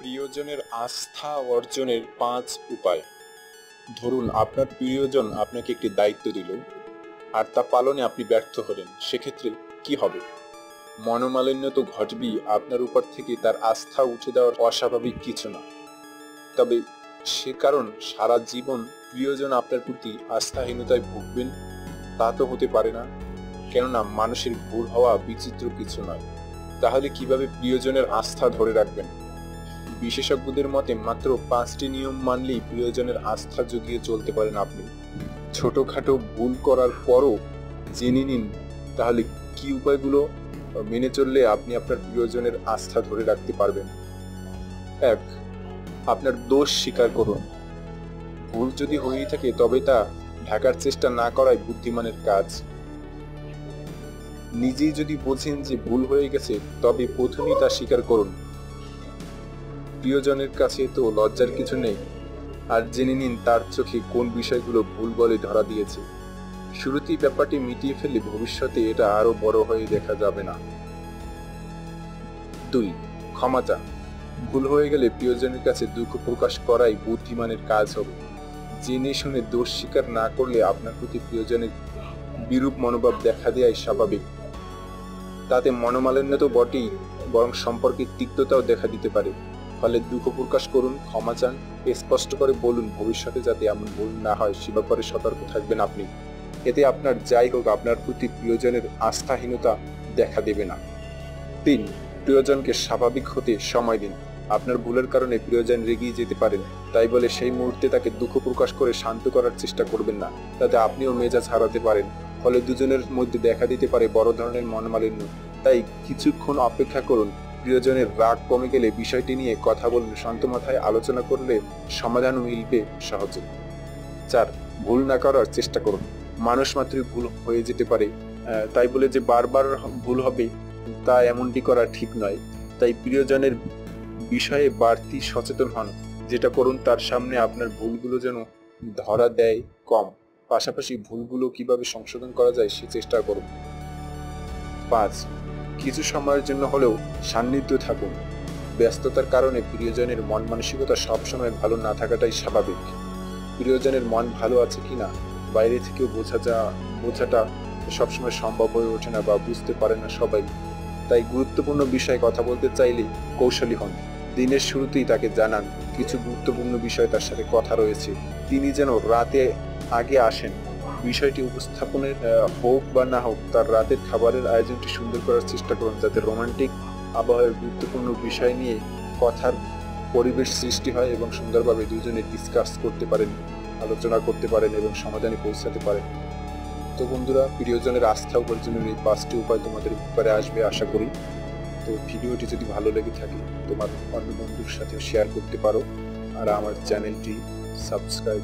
প্রিয়জনের আস্থা অর্জনের ৫ উপায়। ধরুন আপনার প্রিয়জন আপনাকে একটি দায়িত্ব দিল আর তা পালনে আপনি ব্যর্থ হলেন, সেক্ষেত্রে কি হবে? মনোমালিন্য তো ঘটবেই, আপনার উপর থেকে তার আস্থা উঠে দেওয়ার অস্বাভাবিক কিছু না। তবে সে কারণ সারা জীবন প্রিয়জন আপনার প্রতি আস্থাহীনতায় ভুগবেন তা তো হতে পারে না, কেননা মানুষের ভুল হওয়া বিচিত্র কিছু নয়। তাহলে কিভাবে প্রিয়জনের আস্থা ধরে রাখবেন? বিশেষজ্ঞদের মতে মাত্র ৫টি নিয়ম মানলেই প্রিয়জনের আস্থা জুগিয়ে চলতে পারেন আপনি। ছোটখাটো ভুল করার পরও জেনে নিন তাহলে কি উপায়গুলো মেনে চললে আপনি আপনার প্রিয়জনের আস্থা ধরে রাখতে পারবেন। ১. আপনার দোষ স্বীকার করুন। ভুল যদি হয়েই থাকে তবে তা ঢাকার চেষ্টা না করাই বুদ্ধিমানের কাজ। নিজেই যদি বোঝেন যে ভুল হয়ে গেছে তবে প্রথমেই তা স্বীকার করুন। প্রিয়জনের কাছে তো লজ্জার কিছু নেই, আর জেনে নিন তার চোখে কোন বিষয়গুলো ভুল বলে ধরা দিয়েছে। শুরুতেই ব্যাপারটি মিটিয়ে ফেললে ভবিষ্যতে এটা আরো বড় হয়ে দেখা যাবে না। ২. ক্ষমা চান। ভুল হয়ে গেলে প্রিয়জনের কাছে দুঃখ প্রকাশ করাই বুদ্ধিমানের কাজ হবে। জেনে শুনে দোষ স্বীকার না করলে আপনার প্রতি প্রিয়জনের বিরূপ মনোভাব দেখা দেয়াই স্বাভাবিক। তাতে মনোমালিন্য তো বটেই, বরং সম্পর্কের তিক্ততাও দেখা দিতে পারে। ফলে দুঃখ প্রকাশ করুন, ক্ষমা চান, স্পষ্ট করে বলুন ভবিষ্যতে যাতে এমন ভুল না হয় সে ব্যাপারে সতর্ক থাকবেন আপনি। এতে আপনার যাই হোক আপনার প্রতি প্রিয়জনের আস্থাহীনতা দেখা দেবে না। ৩. প্রিয়জনকে স্বাভাবিক হতে সময় দিন। আপনার ভুলের কারণে প্রিয়জন রেগেই যেতে পারেন, তাই বলে সেই মুহূর্তে তাকে দুঃখ প্রকাশ করে শান্ত করার চেষ্টা করবেন না। তাতে আপনিও মেজাজ হারাতে পারেন, ফলে দুজনের মধ্যে দেখা দিতে পারে বড় ধরনের মনোমালিন্য। তাই কিছুক্ষণ অপেক্ষা করুন। প্রিয়জনের রাগ কমে গেলে বিষয়টি নিয়ে কথা বলুন, শান্ত মাথায় আলোচনা করলে সমাধানও মিলবে সহজে। ৪. ভুল না করার চেষ্টা করুন। মানুষ মাত্রই ভুল হয়ে যেতে পারে, তাই বলে যে বারবার ভুল হবে তা এমনটি করা ঠিক নয়। তাই প্রিয়জনের বিষয়ে বাড়তি সচেতন হন। যেটা করুন তার সামনে আপনার ভুলগুলো যেন ধরা দেয় কম, পাশাপাশি ভুলগুলো কিভাবে সংশোধন করা যায় সে চেষ্টা করুন। ৫. কিছু সময়ের জন্য হলেও সান্নিধ্য থাকুন। ব্যস্ততার কারণে প্রিয়জনের মন মানসিকতা সবসময় ভালো না থাকাটাই স্বাভাবিক। প্রিয়জনের মন ভালো আছে কিনা বাইরে থেকেও বোঝাটা সবসময় সম্ভব হয়ে ওঠে না বা বুঝতে পারে না সবাই। তাই গুরুত্বপূর্ণ বিষয়ে কথা বলতে চাইলে কৌশলী হন। দিনের শুরুতেই তাকে জানান কিছু গুরুত্বপূর্ণ বিষয় তার সাথে কথা রয়েছে, তিনি যেন রাতে আগে আসেন। বিষয়টি উপস্থাপনের হোক বা না হোক, তার রাতের খাবারের আয়োজনটি সুন্দর করার চেষ্টা করুন, যাতে রোমান্টিক আবহাওয়ার গুরুত্বপূর্ণ বিষয় নিয়ে কথার পরিবেশ সৃষ্টি হয় এবং সুন্দরভাবে দুজনে ডিসকাস করতে পারেন, আলোচনা করতে পারেন এবং সমাধানে পৌঁছাতে পারেন। তো বন্ধুরা, প্রিয়জনের আস্থা উপার্জনের এই ৫টি উপায় তোমাদের উপকারে আসবে আশা করি। তো ভিডিওটি যদি ভালো লেগে থাকে তোমার অন্য বন্ধুর সাথে শেয়ার করতে পারো, আর আমার চ্যানেলটি সাবস্ক্রাইব